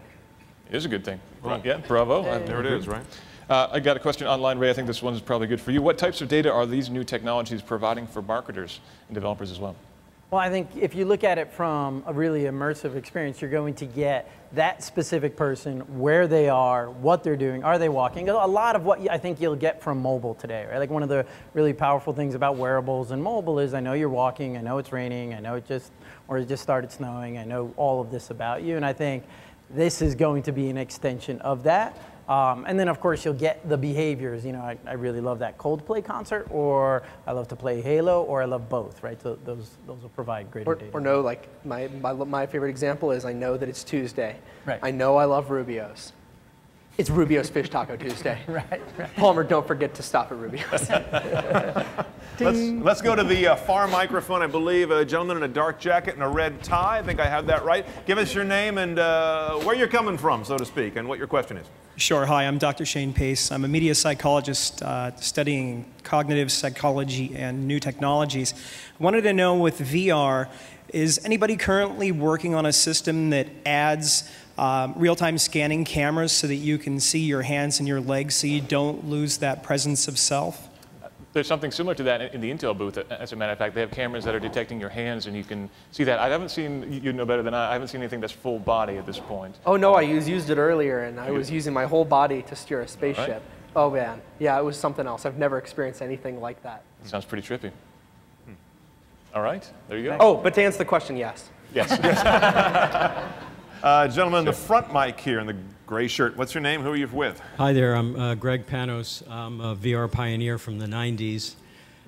It is a good thing. Well, yeah, bravo. There it is, right? I got a question online, Ray. I think this one is probably good for you. What types of data are these new technologies providing for marketers and developers as well? Well, I think if you look at it from a really immersive experience, you're going to get that specific person, where they are, what they're doing, are they walking? A lot of what I think you'll get from mobile today, right? Like one of the really powerful things about wearables and mobile is I know you're walking, I know it's raining, I know it just started snowing, I know all of this about you, and I think this is going to be an extension of that. And then, of course, you'll get the behaviors. You know, I really love that Coldplay concert, or I love to play Halo, or I love both, right? So those will provide greater data. Or no, like my favorite example is I know that it's Tuesday. Right. I know I love Rubio's. It's Rubio's Fish Taco Tuesday. Right. Palmer, don't forget to stop at Rubio's. Let's go to the far microphone. I believe a gentleman in a dark jacket and a red tie. I think I have that right. Give us your name and where you're coming from, so to speak, and what your question is. Sure. Hi, I'm Dr. Shane Pace. I'm a media psychologist studying cognitive psychology and new technologies. I wanted to know with VR, is anybody currently working on a system that adds real-time scanning cameras so that you can see your hands and your legs so you don't lose that presence of self? There's something similar to that in the Intel booth. As a matter of fact, they have cameras that are detecting your hands, and you can see that. I haven't seen, you know better than I haven't seen anything that's full body at this point. Oh, no, I used it earlier, and I was using my whole body to steer a spaceship. Right. Oh, man. Yeah, it was something else. I've never experienced anything like that. Sounds pretty trippy. All right, there you go. Oh, but to answer the question, yes. Yes. Gentleman in the front mic here in the gray shirt. What's your name? Who are you with? Hi there. I'm Greg Panos. I'm a VR pioneer from the 90s.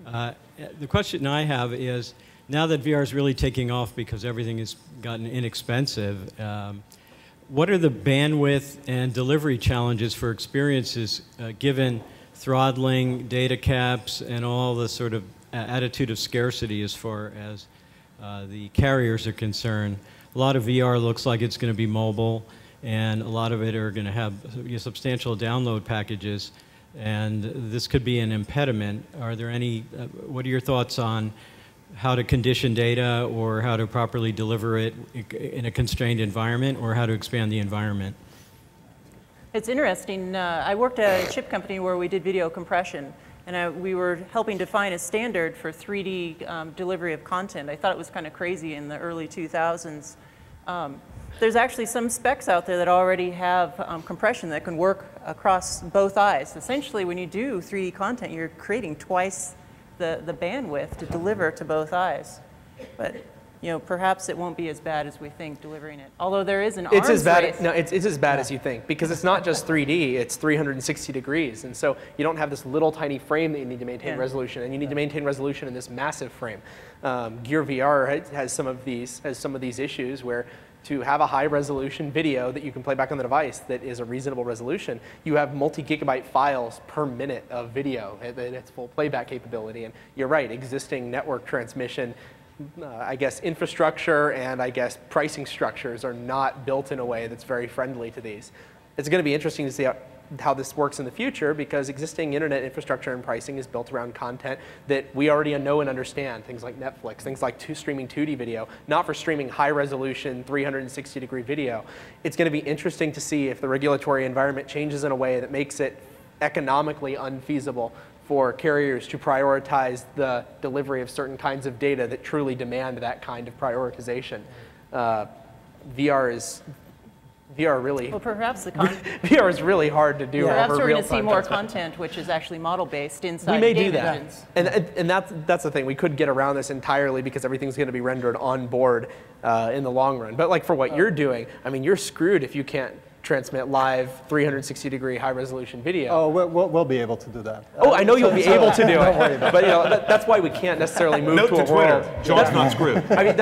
The question I have is, now that VR is really taking off because everything has gotten inexpensive, what are the bandwidth and delivery challenges for experiences given throttling, data caps, and all the sort of attitude of scarcity as far as the carriers are concerned? A lot of VR looks like it's going to be mobile, and a lot of it are going to have substantial download packages, and this could be an impediment. Are there any, what are your thoughts on how to condition data, or how to properly deliver it in a constrained environment, or how to expand the environment? It's interesting. I worked at a chip company where we did video compression, and we were helping define a standard for 3D delivery of content. I thought it was kind of crazy in the early 2000s. There's actually some specs out there that already have compression that can work across both eyes. Essentially, when you do 3D content, you're creating twice the bandwidth to deliver to both eyes. But perhaps it won't be as bad as we think delivering it. Although there is an arms race. No, it's as bad as you think, because it's not just 3D, it's 360 degrees. And so you don't have this little tiny frame that you need to maintain resolution, and you need to maintain resolution in this massive frame. Gear VR has some of these issues where to have a high resolution video that you can play back on the device that is a reasonable resolution, you have multi-gigabyte files per minute of video at its full playback capability. And you're right, existing network transmission I guess infrastructure and I guess pricing structures are not built in a way that's very friendly to these. It's going to be interesting to see how, how this works in the future, because existing internet infrastructure and pricing is built around content that we already know and understand, things like Netflix, things like streaming 2D video, not for streaming high-resolution 360-degree video. It's going to be interesting to see if the regulatory environment changes in a way that makes it economically unfeasible for carriers to prioritize the delivery of certain kinds of data that truly demand that kind of prioritization. VR really. Well, perhaps the VR is really hard to do. Perhaps over we're going to see real-time more content. content which is actually model-based inside We may game do that, engines. and that's the thing. We could get around this entirely because everything's going to be rendered on board in the long run. But like for what you're doing, I mean, you're screwed if you can't transmit live 360-degree high-resolution video. Oh, we'll be able to do that. Oh, I know you'll be able to do it, but that's why we can't necessarily move to a world. Jaunt's not screwed. I mean,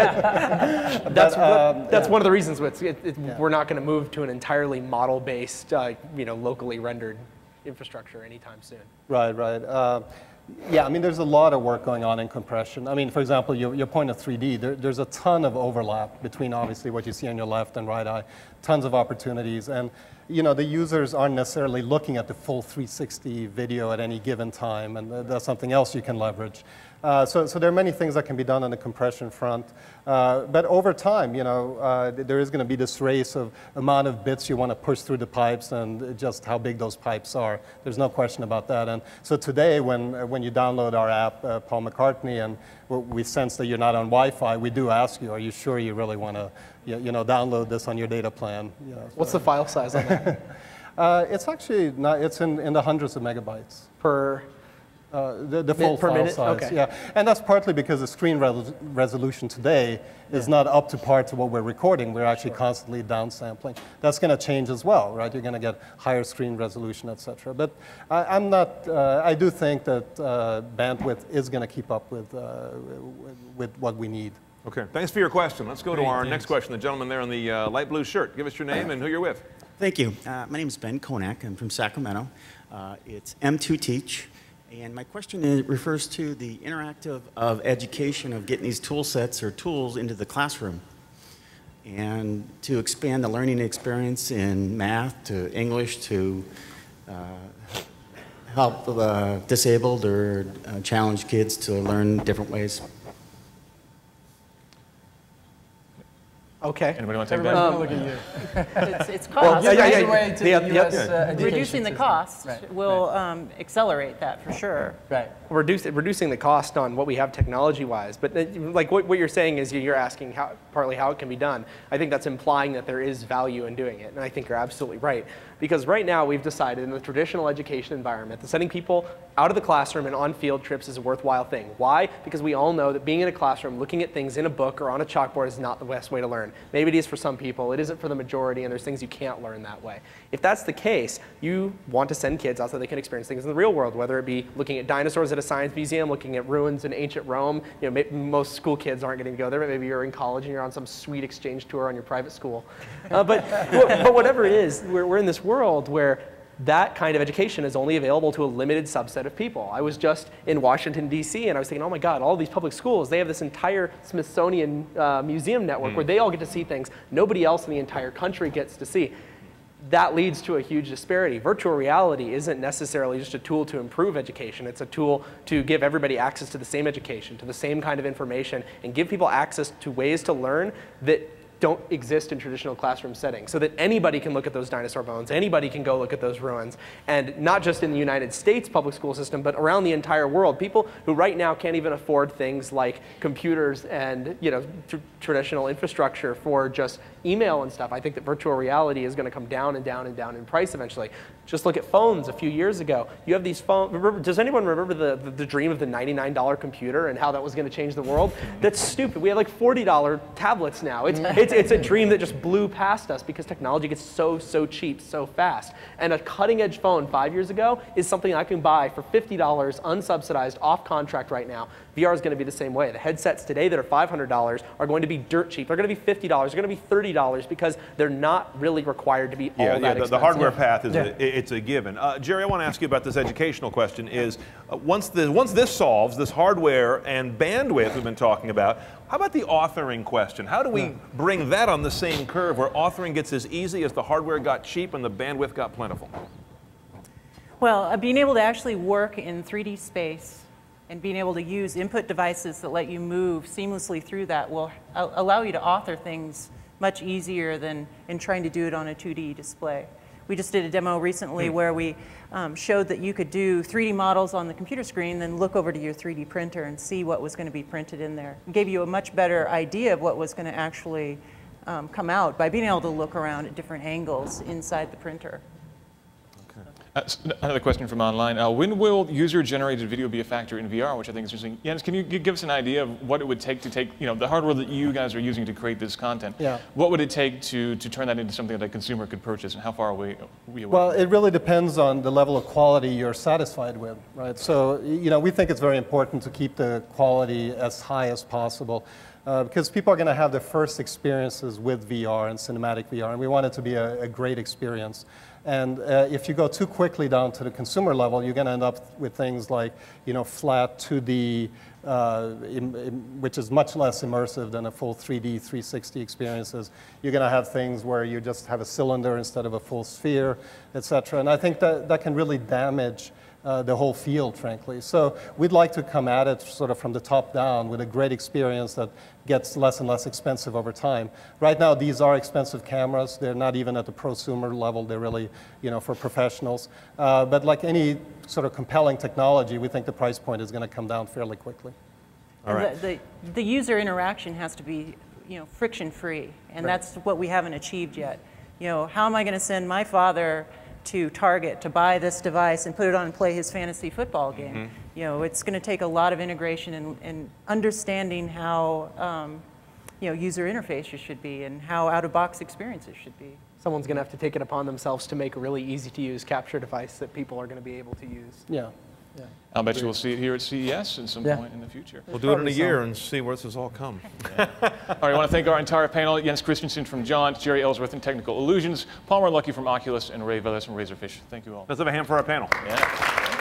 that's one of the reasons we're not going to move to an entirely model-based, locally rendered infrastructure anytime soon. Right, right. Yeah, I mean, there's a lot of work going on in compression. I mean, for example, your point of 3D, there's a ton of overlap between obviously what you see on your left and right eye, tons of opportunities. And, the users aren't necessarily looking at the full 360 video at any given time, and that's something else you can leverage. So there are many things that can be done on the compression front. But over time, there is going to be this race of amount of bits you want to push through the pipes and just how big those pipes are. There's no question about that. And so today, when you download our app, Paul McCartney, and we sense that you're not on Wi-Fi, we do ask you, are you sure you really want to download this on your data plan? What's the file size on that? It's actually not, it's in the hundreds of megabytes. Per? The full per file minute? size, Okay. yeah. And that's partly because the screen resolution today is not up to par to what we're recording. We're actually constantly downsampling. That's going to change as well, right? You're going to get higher screen resolution, et cetera. But I do think that bandwidth is going to keep up with what we need. Okay, thanks for your question. Let's go to our next question. The gentleman there in the light blue shirt. Give us your name and who you're with. Thank you. My name is Ben Konak. I'm from Sacramento. It's M2 Teach. And my question refers to the interactive of education of getting these tool sets or tools into the classroom and to expand the learning experience in math to English to help disabled or challenged kids to learn different ways. Okay. Anybody want to take that? Look at you. It's cost. Reducing the system. cost Right. will accelerate that for sure. Right. Reducing the cost on what we have technology-wise, but like what you're saying is you're asking partly how it can be done. I think that's implying that there is value in doing it, and I think you're absolutely right. Because right now we've decided in the traditional education environment that sending people out of the classroom and on field trips is a worthwhile thing. Why? Because we all know that being in a classroom, looking at things in a book or on a chalkboard is not the best way to learn. Maybe it is for some people, it isn't for the majority, and there's things you can't learn that way. If that's the case, you want to send kids out so they can experience things in the real world, whether it be looking at dinosaurs at a science museum, looking at ruins in ancient Rome. Most school kids aren't getting to go there, but maybe you're in college and you're on some sweet exchange tour on your private school. But whatever it is, we're in this world where that kind of education is only available to a limited subset of people. I was just in Washington, D.C., and I was thinking, oh my God, all these public schools, they have this entire Smithsonian museum network where they all get to see things nobody else in the entire country gets to see. That leads to a huge disparity. Virtual reality isn't necessarily just a tool to improve education. It's a tool to give everybody access to the same education, to the same kind of information, and give people access to ways to learn that don't exist in traditional classroom settings, so that anybody can look at those dinosaur bones, anybody can go look at those ruins, and not just in the United States public school system, but around the entire world. People who right now can't even afford things like computers and traditional infrastructure for just email and stuff. I think that virtual reality is going to come down and down and down in price eventually. Just look at phones a few years ago. You have these phones. Does anyone remember the dream of the $99 computer and how that was going to change the world? That's stupid. We have like $40 tablets now. It's a dream that just blew past us because technology gets so cheap so fast. And a cutting edge phone 5 years ago is something I can buy for $50 unsubsidized off contract right now. VR is going to be the same way. The headsets today that are $500 are going to be dirt cheap. They're going to be $50. They're going to be $30 because they're not really required to be all that expensive. The hardware path is it's a given. Jeri, I want to ask you about this educational question. Once this solves, this hardware and bandwidth we've been talking about, how about the authoring question? How do we bring that on the same curve where authoring gets as easy as the hardware got cheap and the bandwidth got plentiful? Well, being able to actually work in 3D space and being able to use input devices that let you move seamlessly through that will allow you to author things much easier than in trying to do it on a 2D display. We just did a demo recently where we showed that you could do 3D models on the computer screen, then look over to your 3D printer and see what was going to be printed in there. It gave you a much better idea of what was going to actually come out by being able to look around at different angles inside the printer. Another question from online. When will user-generated video be a factor in VR, which I think is interesting? Jens, can you give us an idea of what it would take to take, the hardware that you guys are using to create this content? Yeah. What would it take to turn that into something that a consumer could purchase, and how far away are we away? Well, it really depends on the level of quality you're satisfied with, right? So, we think it's very important to keep the quality as high as possible. Because people are going to have their first experiences with VR and cinematic VR, and we want it to be a great experience. And if you go too quickly down to the consumer level, you're going to end up with things like, flat 2D, which is much less immersive than a full 3D 360 experiences. You're going to have things where you just have a cylinder instead of a full sphere, et cetera. And I think that can really damage the whole field, frankly. So we'd like to come at it sort of from the top down with a great experience that gets less and less expensive over time. Right now, these are expensive cameras. They're not even at the prosumer level. They're really, for professionals. But like any sort of compelling technology, we think the price point is going to come down fairly quickly. All right. The user interaction has to be, friction-free, and that's what we haven't achieved yet. How am I going to send my father to Target to buy this device and put it on and play his fantasy football game? It's going to take a lot of integration and understanding how user interfaces should be and how out-of-box experiences should be. Someone's going to have to take it upon themselves to make a really easy-to-use capture device that people are going to be able to use. Yeah. I'll bet you we'll see it here at CES at some point in the future. We'll do it in a year and see where this has all come. All right, I want to thank our entire panel, Jens Christensen from Jaunt, Jeri Ellsworth from Technical Illusions, Palmer Luckey from Oculus, and Ray Velez from Razorfish. Thank you all. Let's have a hand for our panel. Yeah.